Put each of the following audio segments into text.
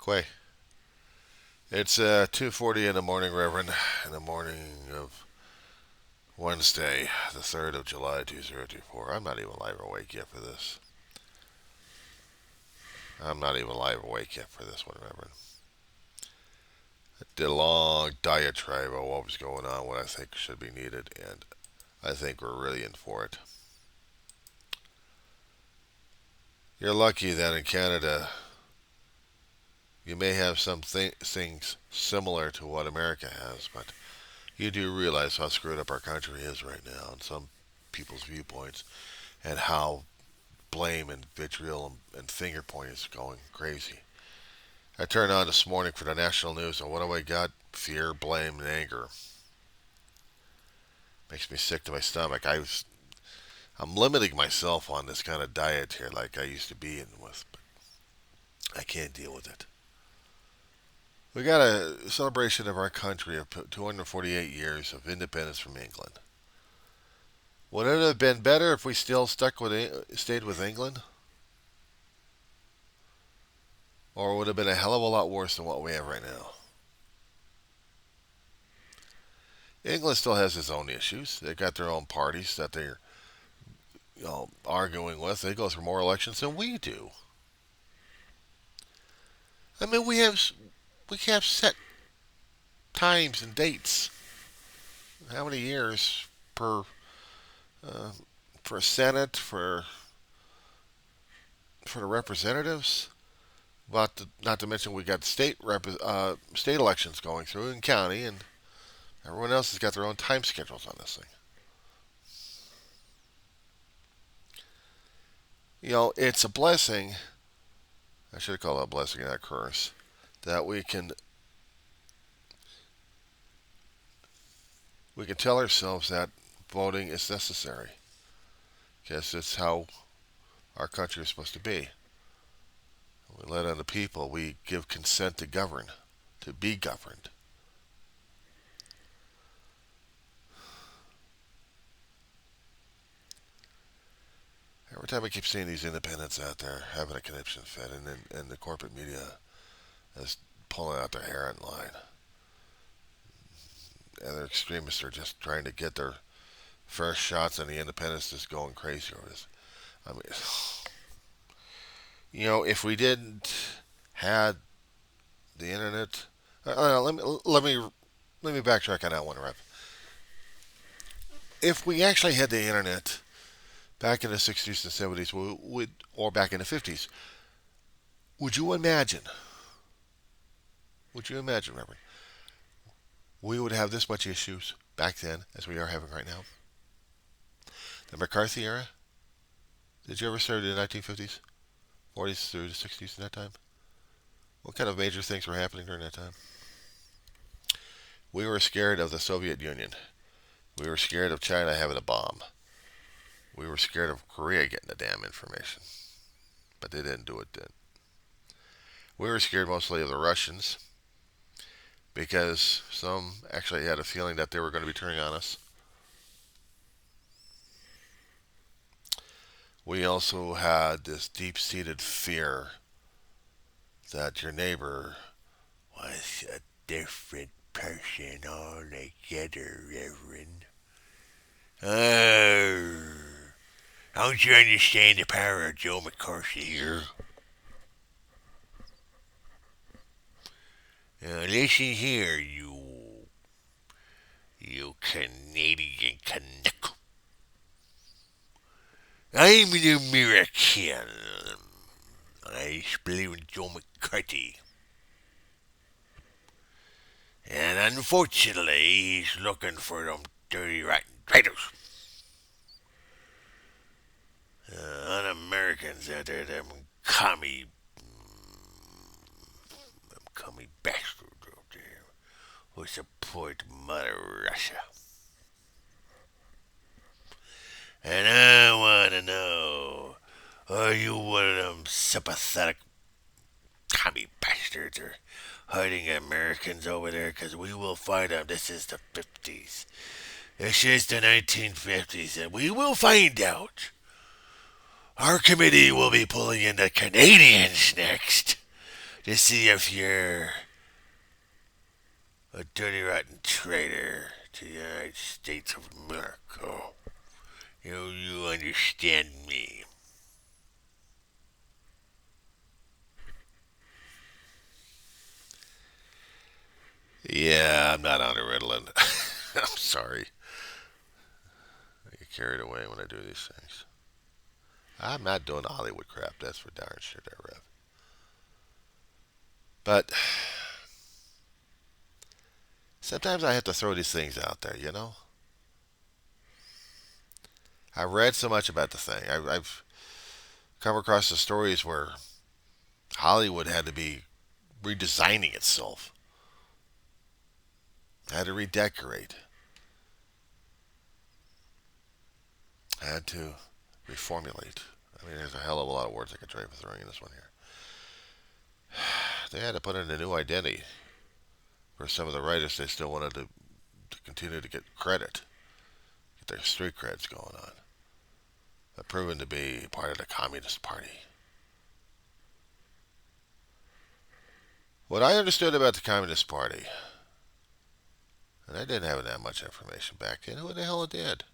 Quay. It's 2:40 in the morning, Reverend, in the morning of Wednesday, the 3rd of July, 2024. I'm not even live awake yet for this. I'm not even live awake yet for this one, Reverend. I did a long diatribe of what was going on, what I think should be needed, and I think we're really in for it. You're lucky that in Canada you may have some things similar to what America has, but you do realize how screwed up our country is right now and some people's viewpoints and how blame and vitriol and finger pointing is going crazy. I turned on this morning for the national news, and what do I got? Fear, blame, and anger. Makes me sick to my stomach. I'm limiting myself on this kind of diet here like I used to be in with, but I can't deal with it. We got a celebration of our country of 248 years of independence from England. Would it have been better if we still stayed with England? Or would it have been a hell of a lot worse than what we have right now? England still has its own issues. They've got their own parties that they're arguing with. They go through more elections than we do. I mean, we have set times and dates. How many years per for Senate for the representatives? But not to mention we got state elections going through in county, and everyone else has got their own time schedules on this thing. It's a blessing. I should call it a blessing, not a curse, that we can tell ourselves that voting is necessary because it's how our country is supposed to be. We let on the people. We give consent to govern, to be governed. Every time I keep seeing these independents out there having a conniption fit, and the corporate media is pulling out their hair in line, and the extremists are just trying to get their first shots, and the independents just going crazy over this. I mean, if we didn't had the internet, let me backtrack on that one, Rev. If we actually had the internet back in the 60s and 70s, or back in the 50s, would you imagine? Would you imagine, Reverend? We would have this much issues back then as we are having right now. The McCarthy era. Did you ever serve in the 1950s, 40s through the 60s in that time? What kind of major things were happening during that time? We were scared of the Soviet Union. We were scared of China having a bomb. We were scared of Korea getting the damn information. But they didn't do it then. We were scared mostly of the Russians because some actually had a feeling that they were going to be turning on us. We also had this deep-seated fear that your neighbor was a different person altogether, Reverend. Oh, don't you understand the power of Joe McCarthy here? Now listen here, you Canadian Canuck. I'm an American. I believe in Joe McCarthy. And unfortunately, he's looking for them dirty, rotten traitors. Un-Americans out there, them commie bastards out there who support Mother Russia. And I want to know, are you one of them sympathetic commie bastards or hiding Americans over there? Because we will find them. This is the 50s. This is the 1950s, and we will find out. Our committee will be pulling in the Canadians next to see if you're a dirty, rotten traitor to the United States of America. You understand me. Yeah, I'm not on a Ritalin. I'm sorry. I get carried away when I do these things. I'm not doing the Hollywood crap. That's for darn sure, there, Rev. But sometimes I have to throw these things out there, you know? I've read so much about the thing. I've come across the stories where Hollywood had to be redesigning itself, had to redecorate, had to reformulate. I mean, there's a hell of a lot of words I could try for throwing in this one here. They had to put in a new identity for some of the writers. They still wanted to continue to get credit, get their street creds going on. They're proven to be part of the Communist Party. What I understood about the Communist Party, and I didn't have that much information back then, who the hell it did?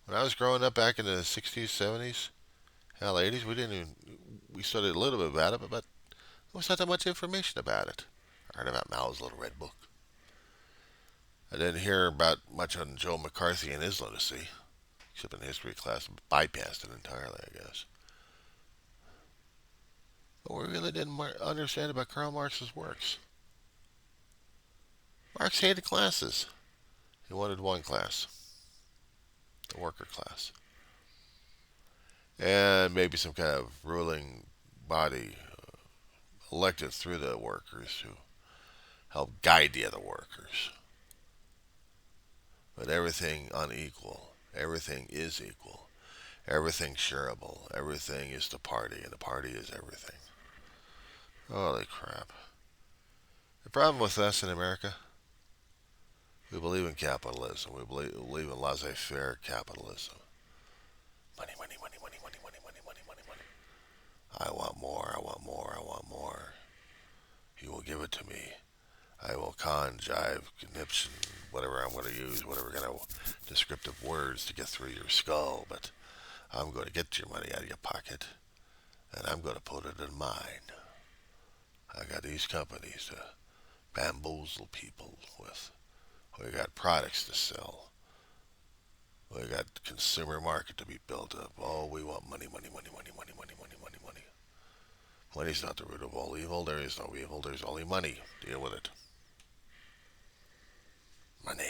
When I was growing up back in the 60s, 70s, hell, 80s, we studied a little bit about it, but there was not that much information about it. I heard about Mao's little red book. I didn't hear about much on Joe McCarthy and his lunacy, except in history class, bypassed it entirely, I guess. But we really didn't understand about Karl Marx's works. Marx hated classes. He wanted one class, the worker class. And maybe some kind of ruling body elected through the workers who help guide the other workers. But everything unequal. Everything is equal. Everything shareable. Everything is the party, and the party is everything. Holy crap. The problem with us in America, we believe in capitalism. We believe in laissez-faire capitalism. Money, money, money, money, money, money, money, money, money, money. I want more, I want more, I want more. You will give it to me. I will jive, conniption, whatever I'm going to use, whatever kind of descriptive words to get through your skull, but I'm going to get your money out of your pocket, and I'm going to put it in mine. I got these companies to bamboozle people with. We got products to sell. We got consumer market to be built up. Oh, we want money, money, money, money, money, money, money, money, money. Money's not the root of all evil. There is no evil. There's only money. Deal with it. Money.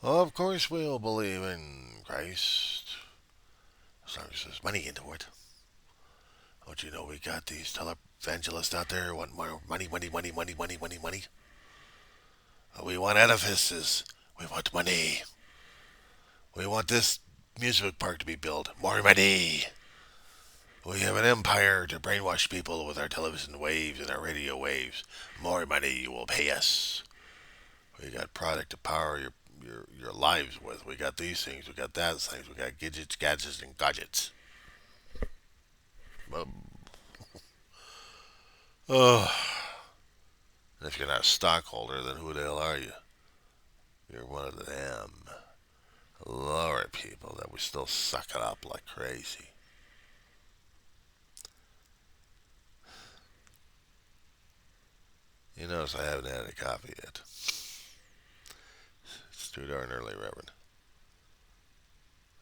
Of course we'll believe in Christ, as long as there's money into it. Don't you know we got these televangelists out there who want more money, money, money, money, money, money, money? We want edifices. We want money. We want this music park to be built. More money. We have an empire to brainwash people with our television waves and our radio waves. More money you will pay us. We got product to power your lives with. We got these things. We got that things. We got gadgets, and gadgets. Oh, and if you're not a stockholder, then who the hell are you? You're one of them lower people that we still suck it up like crazy. You notice I haven't had a coffee yet. It's too darn early, Reverend.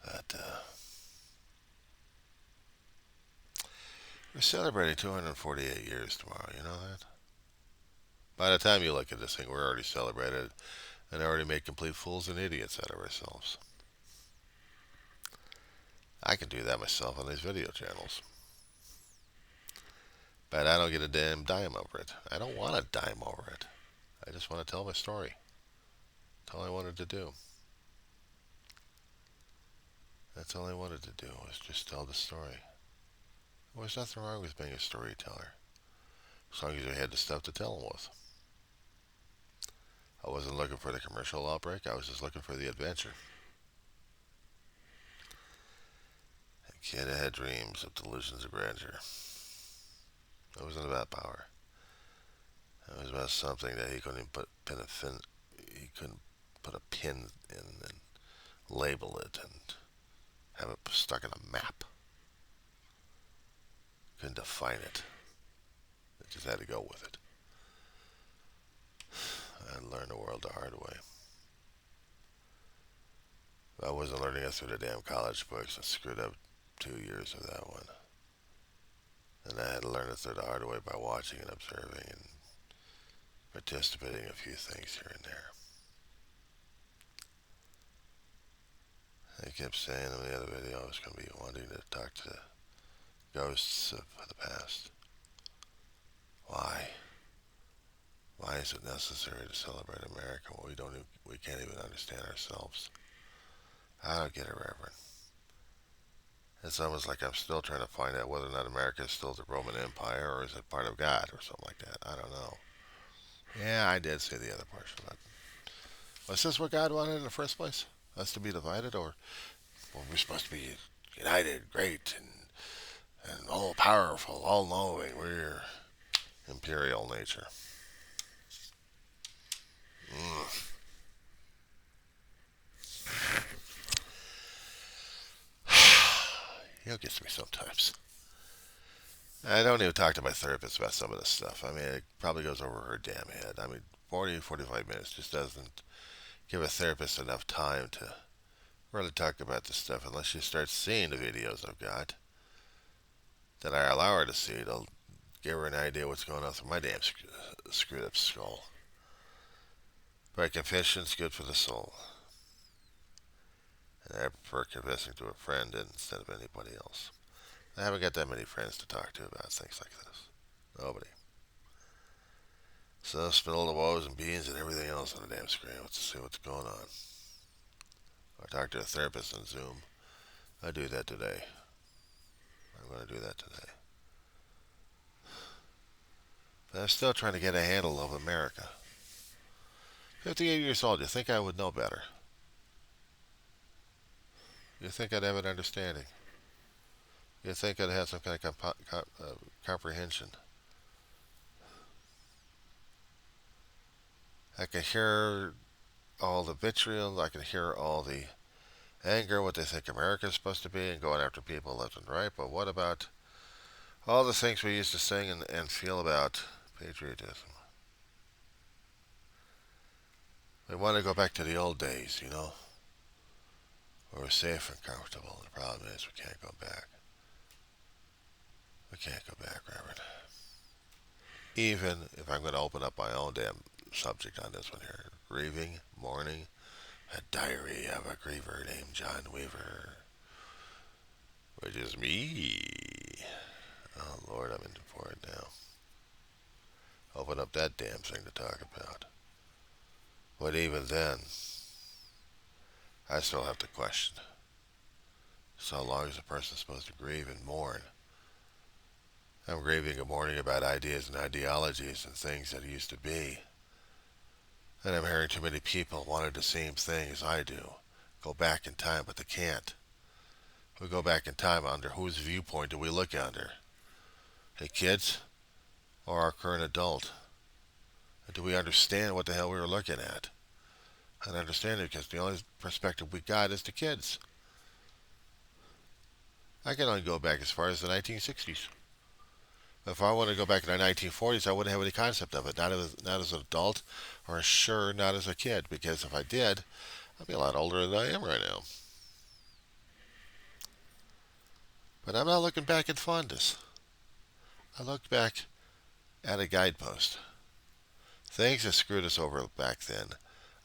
But we're celebrating 248 years tomorrow. You know that? By the time you look at this thing, we're already celebrated and already made complete fools and idiots out of ourselves. I can do that myself on these video channels. But I don't get a damn dime over it. I don't want a dime over it. I just want to tell my story. That's all I wanted to do. That's all I wanted to do, was just tell the story. There was nothing wrong with being a storyteller, as long as you had the stuff to tell them with. I wasn't looking for the commercial outbreak. I was just looking for the adventure. A kid had dreams of delusions of grandeur. It wasn't about power. It was about something that he couldn't even he couldn't put a pin in and label it and have it stuck in a map. Couldn't define it. It just had to go with it. I learned the world the hard way. I wasn't learning it through the damn college books. I screwed up 2 years of that one. And I had to learn it through the hard way by watching and observing and participating in a few things here and there. I kept saying in the other video I was going to be wanting to talk to ghosts of the past. Why? Why is it necessary to celebrate America when we can't even understand ourselves? I don't get it, Reverend. It's almost like I'm still trying to find out whether or not America is still the Roman Empire or is it part of God or something like that. I don't know. Yeah, I did say the other portion, but was this what God wanted in the first place? Us to be divided, or were we supposed to be united, great, and all powerful, all knowing? We're imperial nature. It gets me sometimes. I don't even talk to my therapist about some of this stuff. I mean, it probably goes over her damn head. I mean, 40, 45 minutes just doesn't give a therapist enough time to really talk about this stuff unless she starts seeing the videos I've got that I allow her to see. It'll give her an idea what's going on through my damn screwed up skull. But confession's good for the soul. And I prefer confessing to a friend instead of anybody else. I haven't got that many friends to talk to about things like this. Nobody. So spill the woes and beans and everything else on the damn screen. Let's see what's going on. I talk to a therapist on Zoom. I do that today. I'm going to do that today. But I'm still trying to get a handle of America. 58 years old, you think I would know better? You think I'd have an understanding? You think I'd have some kind of comprehension? I can hear all the vitriol. I can hear all the anger, what they think America's supposed to be, and going after people left and right. But what about all the things we used to sing and feel about patriotism? We want to go back to the old days, you know, where we're safe and comfortable. The problem is we can't go back. We can't go back, Reverend. Even if I'm going to open up my own damn subject on this one here. Grieving, mourning, a diary of a griever named John Weaver. Which is me. Oh, Lord, I'm in for it now. Open up that damn thing to talk about. But even then, I still have to question. So how long is a person supposed to grieve and mourn? I'm grieving and mourning about ideas and ideologies and things that used to be. And I'm hearing too many people wanting the same thing as I do. Go back in time, but they can't. We go back in time, under whose viewpoint do we look under? The kids or our current adult? And do we understand what the hell we were looking at? I understand it because the only perspective we got is the kids. I can only go back as far as the 1960s. If I want to go back to the 1940s, I wouldn't have any concept of it. Not as an adult, or sure, not as a kid. Because if I did, I'd be a lot older than I am right now. But I'm not looking back in fondness. I look back at a guidepost. Things that screwed us over back then,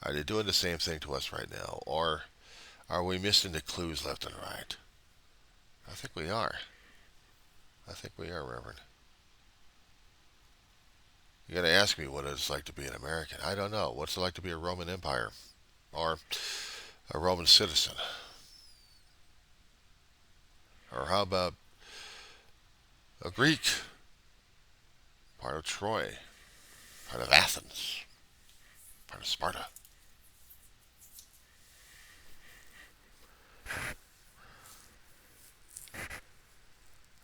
are they doing the same thing to us right now? Or are we missing the clues left and right? I think we are. I think we are, Reverend. You gotta ask me what it's like to be an American. I don't know. What's it like to be a Roman Empire? Or a Roman citizen? Or how about a Greek? Part of Troy? Part of Athens? Part of Sparta?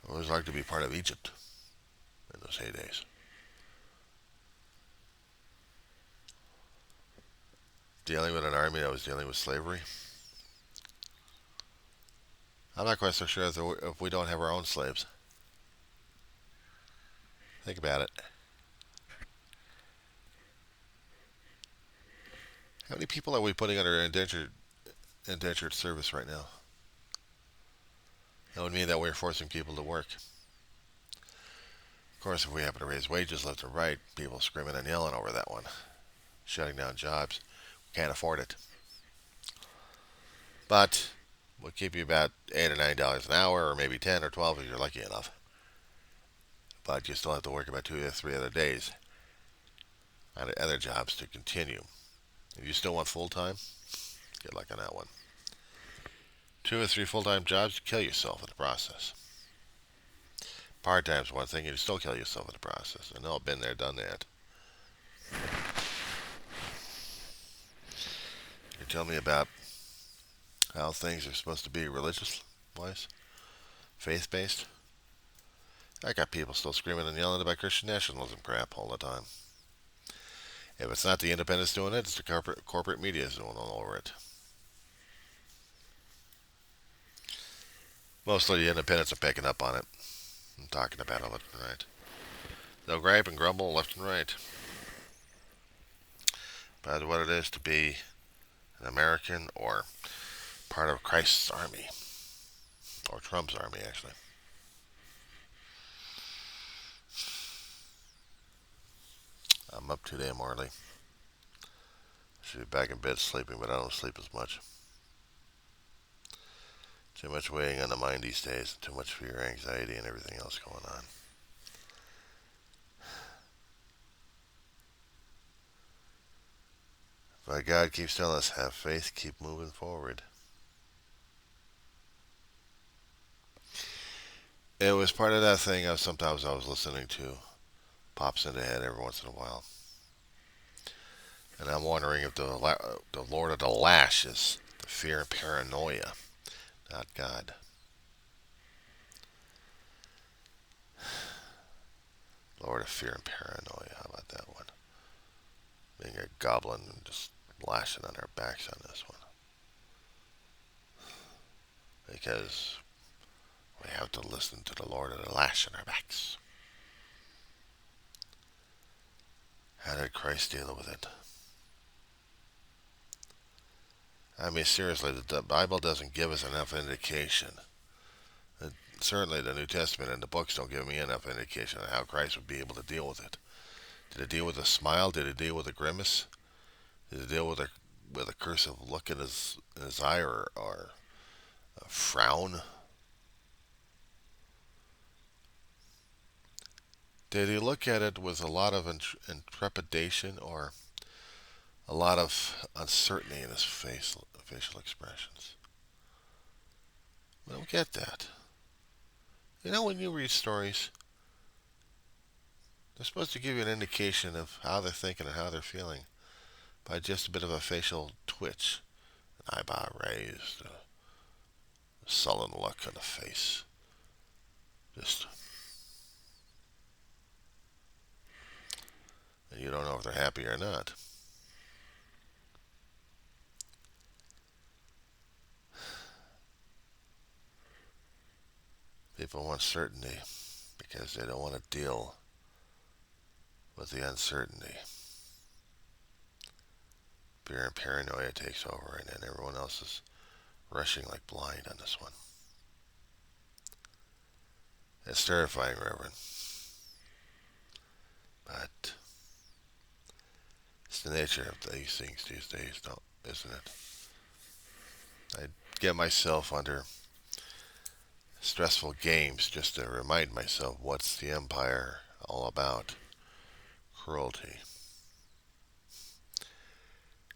What was it like to be part of Egypt? And those heydays. Dealing with an army that was dealing with slavery. I'm not quite so sure if we don't have our own slaves. Think about it. How many people are we putting under indentured service right now? That would mean that we're forcing people to work. Of course, if we happen to raise wages left and right, people screaming and yelling over that one, shutting down jobs. We can't afford it. But we'll keep you about $8 or $9 an hour, or maybe 10 or 12 if you're lucky enough. But you still have to work about 2 or 3 other days on other jobs to continue. If you still want full-time, good luck on that one. 2 or 3 full-time jobs, you kill yourself in the process. Part-time's one thing, you still kill yourself in the process. I know I've been there, done that. You tell me about how things are supposed to be religious-wise, faith-based. I got people still screaming and yelling about Christian nationalism crap all the time. If it's not the independents doing it, it's the corporate media is doing all over it. Mostly the independents are picking up on it. I'm talking about it left and right. They'll gripe and grumble left and right about what it is to be an American or part of Christ's army. Or Trump's army, actually. I'm up today, Marley. Should be back in bed sleeping, but I don't sleep as much. Too much weighing on the mind these days, and too much fear, anxiety, and everything else going on. But God keeps telling us, have faith, keep moving forward. It was part of that thing sometimes I was listening to. Pops into the head every once in a while. And I'm wondering if the Lord of the Lash is the fear and paranoia, not God. Lord of fear and paranoia, how about that one? Being a goblin and just lashing on our backs on this one. Because we have to listen to the Lord of the Lash on our backs. How did Christ deal with it? I mean, seriously, the Bible doesn't give us enough indication. Certainly the New Testament and the books don't give me enough indication of how Christ would be able to deal with it. Did he deal with a smile? Did he deal with a grimace? Did he deal with a cursive look in his eye, or a frown? Did he look at it with a lot of trepidation, or a lot of uncertainty in his facial expressions? We don't get that. You know, when you read stories, they're supposed to give you an indication of how they're thinking and how they're feeling by just a bit of a facial twitch, an eyebrow raised, a sullen look on the face. And you don't know if they're happy or not. People want certainty because they don't want to deal with the uncertainty. Fear and paranoia takes over, and then everyone else is rushing like blind on this one. It's terrifying, Reverend. But it's the nature of these things these days, isn't it? I get myself under stressful games just to remind myself what's the Empire all about. Cruelty.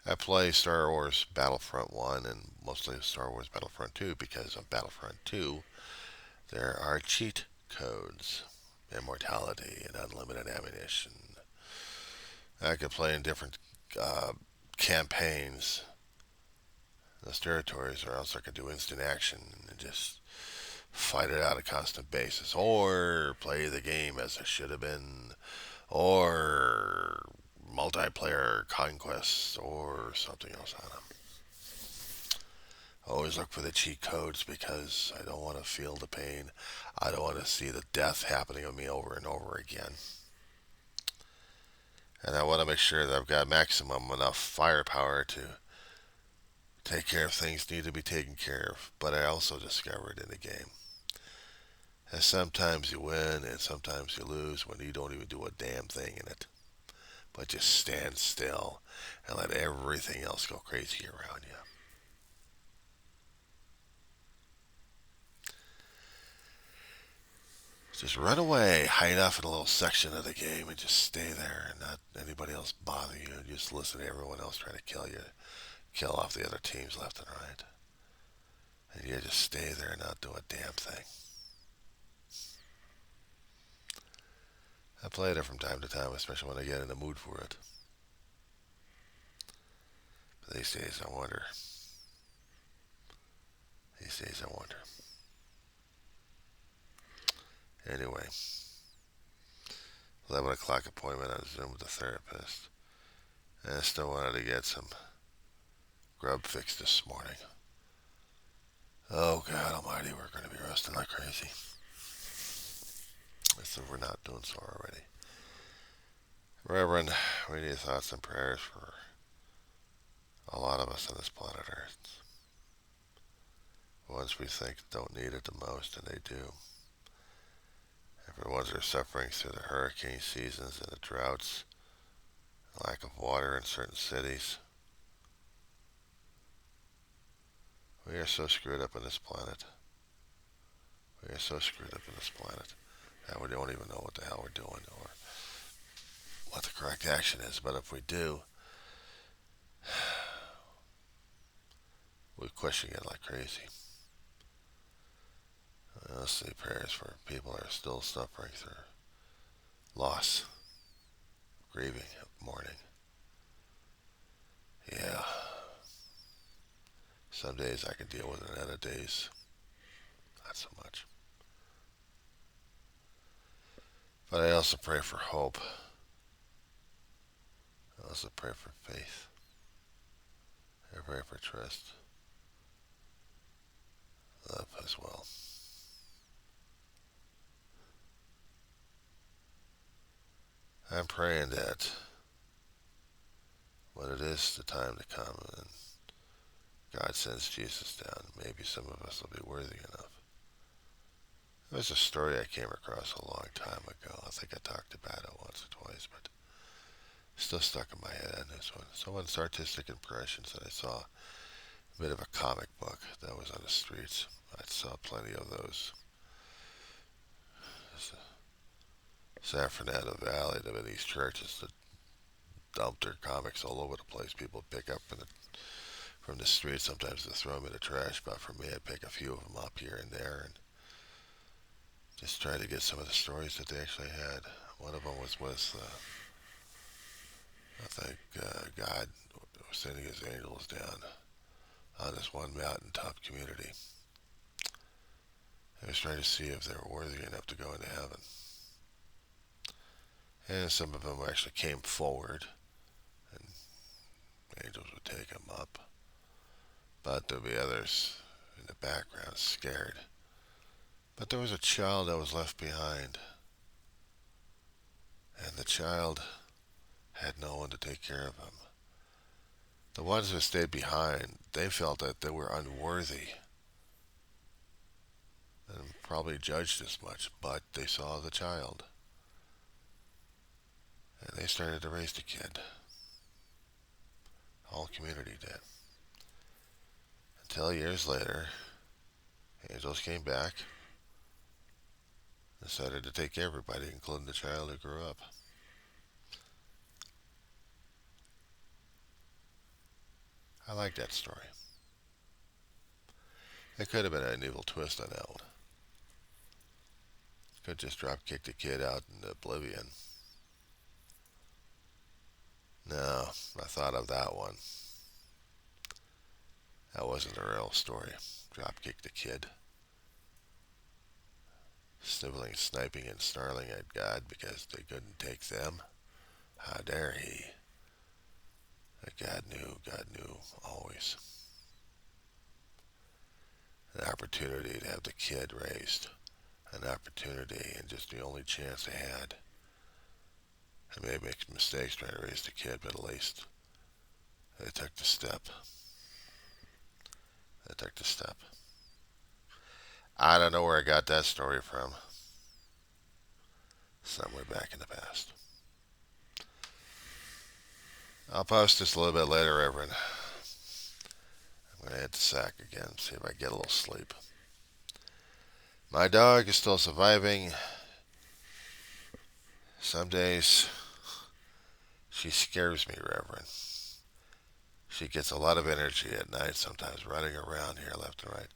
I play Star Wars Battlefront 1 and mostly Star Wars Battlefront 2 because on Battlefront 2 there are cheat codes, immortality, and unlimited ammunition. I could play in different campaigns, those territories, or else I could do instant action and just fight it out on a constant basis, or play the game as it should have been, or multiplayer conquests, or something else. I don't know. Always look for the cheat codes because I don't want to feel the pain. I don't want to see the death happening to me over and over again. And I want to make sure that I've got maximum enough firepower to take care of things need to be taken care of. But I also discovered in the game that sometimes you win and sometimes you lose when you don't even do a damn thing in it. But just stand still and let everything else go crazy around you. Just run away, hide off in a little section of the game, and just stay there and not anybody else bother you. And just listen to everyone else trying to kill you, kill off the other teams left and right. And you just stay there and not do a damn thing. I play it from time to time, especially when I get in the mood for it. But these days, I wonder. Anyway, 11 o'clock appointment on Zoom with the therapist. And I still wanted to get some grub fixed this morning. Oh, God almighty, we're going to be roasting like crazy. So we're not doing so already. Reverend, we need thoughts and prayers for a lot of us on this planet Earth. The ones we think don't need it the most, and they do. And for the ones that are suffering through the hurricane seasons and the droughts, lack of water in certain cities. We are so screwed up on this planet. We are so screwed up on this planet that we don't even know what the hell we're doing or what the correct action is. But if we do, we question it like crazy. Let's say prayers for people that are still suffering through loss, grieving, mourning. Yeah. Some days I can deal with it, and other days, not so much. But I also pray for hope. I also pray for faith. I pray for trust. Love as well. I'm praying that when it is the time to come and God sends Jesus down, maybe some of us will be worthy enough. There's a story I came across a long time ago. I think I talked about it once or twice, but it's still stuck in my head. This one. Someone's artistic impressions that I saw a bit of a comic book that was on the streets. I saw plenty of those. San Fernando Valley, there were these churches that dumped their comics all over the place. People pick up from the street. Sometimes they throw them in the trash, but for me, I pick a few of them up here and there and just try to get some of the stories that they actually had. One of them was with, I think, God was sending his angels down on this one mountaintop community. He was trying to see if they were worthy enough to go into heaven. And some of them actually came forward, and angels would take them up. But there'd be others in the background scared. But there was a child that was left behind. And the child had no one to take care of him. The ones who stayed behind, they felt that they were unworthy and probably judged as much, but they saw the child. And they started to raise the kid. The whole community did. Until years later, angels came back, decided to take everybody, including the child who grew up. I like that story. It could have been an evil twist on that one. Could just drop kick the kid out in oblivion. No, I thought of that one. That wasn't a real story. Drop kick the kid. sniveling, sniping, and snarling at God because they couldn't take them. How dare he? But God knew always. An opportunity to have the kid raised. An opportunity, and just the only chance they had. I may make mistakes trying to raise the kid, but at least they took the step. They took the step. I don't know where I got that story from. Somewhere back in the past. I'll post this a little bit later, Reverend. I'm going to hit the sack again, see if I get a little sleep. My dog is still surviving. Some days she scares me, Reverend. She gets a lot of energy at night, sometimes running around here left and right.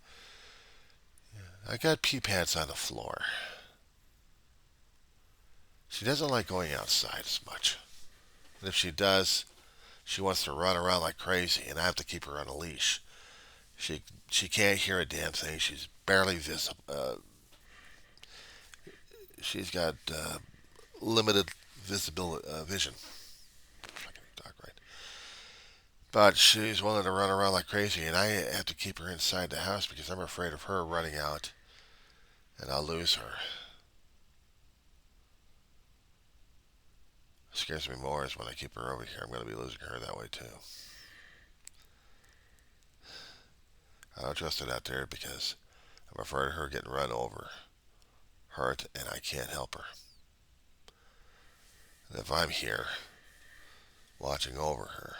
I got pee pads on the floor. She doesn't like going outside as much. And if she does, she wants to run around like crazy, and I have to keep her on a leash. She she can't hear a damn thing. She's barely visible. She's got limited visibility vision. I can talk right. But she's willing to run around like crazy, and I have to keep her inside the house because I'm afraid of her running out, and I'll lose her. What scares me more is when I keep her over here, I'm going to be losing her that way too. I don't trust it out there because I'm afraid of her getting run over, hurt, and I can't help her. And if I'm here watching over her,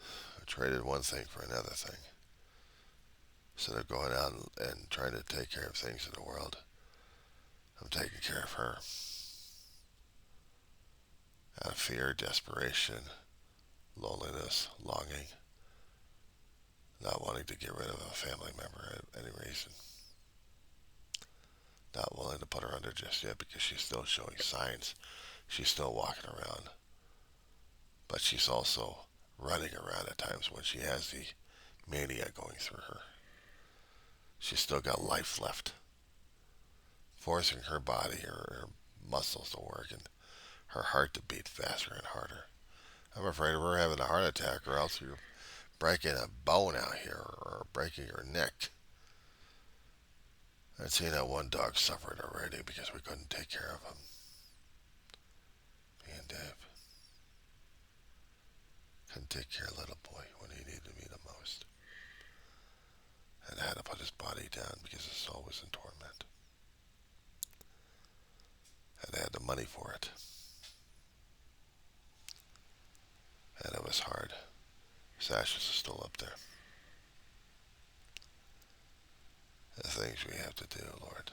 I traded one thing for another thing. Instead of going out and trying to take care of things in the world, I'm taking care of her. Out of fear, desperation, loneliness, longing, not wanting to get rid of a family member at any reason. Not willing to put her under just yet because she's still showing signs. She's still walking around. But she's also running around at times when she has the mania going through her. She's still got life left. Forcing her body, her muscles to work, and her heart to beat faster and harder. I'm afraid of her having a heart attack or else you're breaking a bone out here or breaking her neck. I've seen that one dog suffered already because we couldn't take care of him. Me and Dave couldn't take care of little boy when he needed me the most. And I had to put his body down because his soul was in torment. And I had the money for it. And it was hard. His ashes are still up there. The things we have to do, Lord.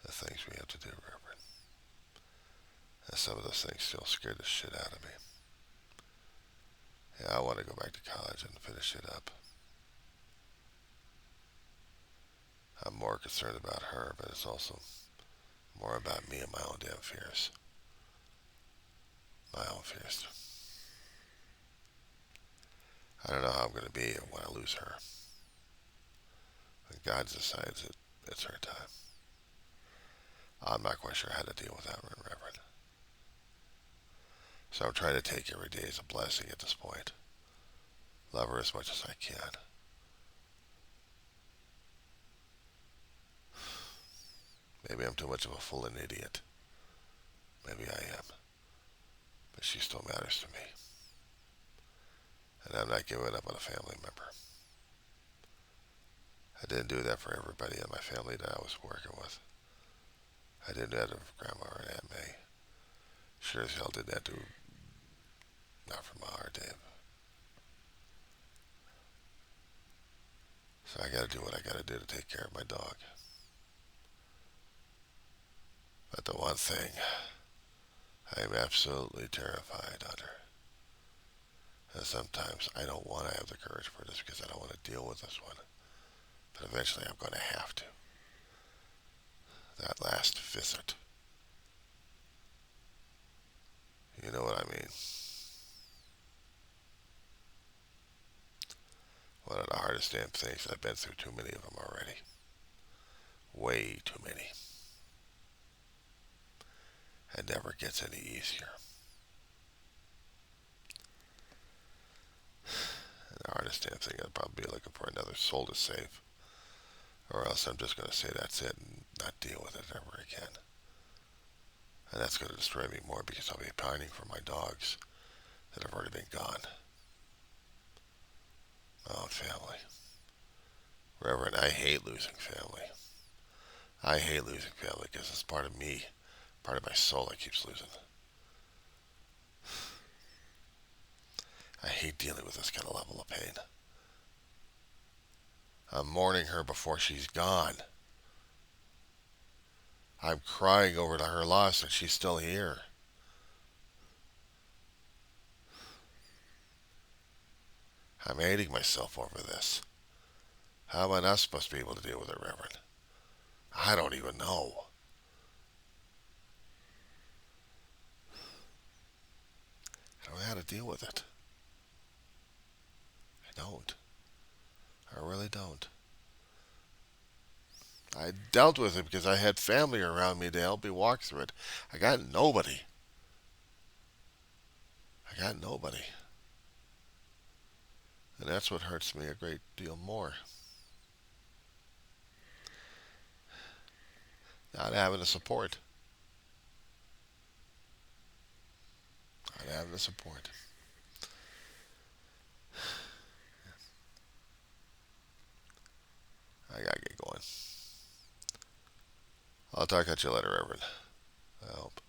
The things we have to do, Reverend. And some of those things still scare the shit out of me. Yeah, I want to go back to college and finish it up. I'm more concerned about her, but it's also more about me and my own damn fears. My own fears. I don't know how I'm going to be when I lose her. When God decides it's her time. I'm not quite sure how to deal with that, Reverend. So I'm trying to take every day as a blessing at this point. Love her as much as I can. Maybe I'm too much of a fool and idiot. Maybe I am. But she still matters to me. And I'm not giving up on a family member. I didn't do that for everybody in my family that I was working with. I did that for Grandma and Aunt May. Sure as hell did that to not for Ma or Dave. So I gotta do what I gotta do to take care of my dog. But the one thing I am absolutely terrified under. And sometimes I don't want to have the courage for this because I don't want to deal with this one. But eventually I'm going to have to. That last visit. You know what I mean? One of the hardest damn things. I've been through too many of them already. Way too many. It never gets any easier. And the hardest damn thing I'd probably be looking for another soul to save. Or else I'm just going to say that's it and not deal with it ever again. And that's going to destroy me more because I'll be pining for my dogs that have already been gone. Oh, family. Reverend, I hate losing family. I hate losing family because it's part of me, part of my soul that keeps losing. I hate dealing with this kind of level of pain. I'm mourning her before she's gone. I'm crying over her loss and she's still here. I'm hating myself over this. How am I not supposed to be able to deal with it, Reverend? I don't even know. I don't know how to deal with it. I don't. I really don't. I dealt with it because I had family around me to help me walk through it. I got nobody. I got nobody. And that's what hurts me a great deal more. Not having the support. Not having the support. I gotta get going. I'll talk at you later, Reverend. I hope.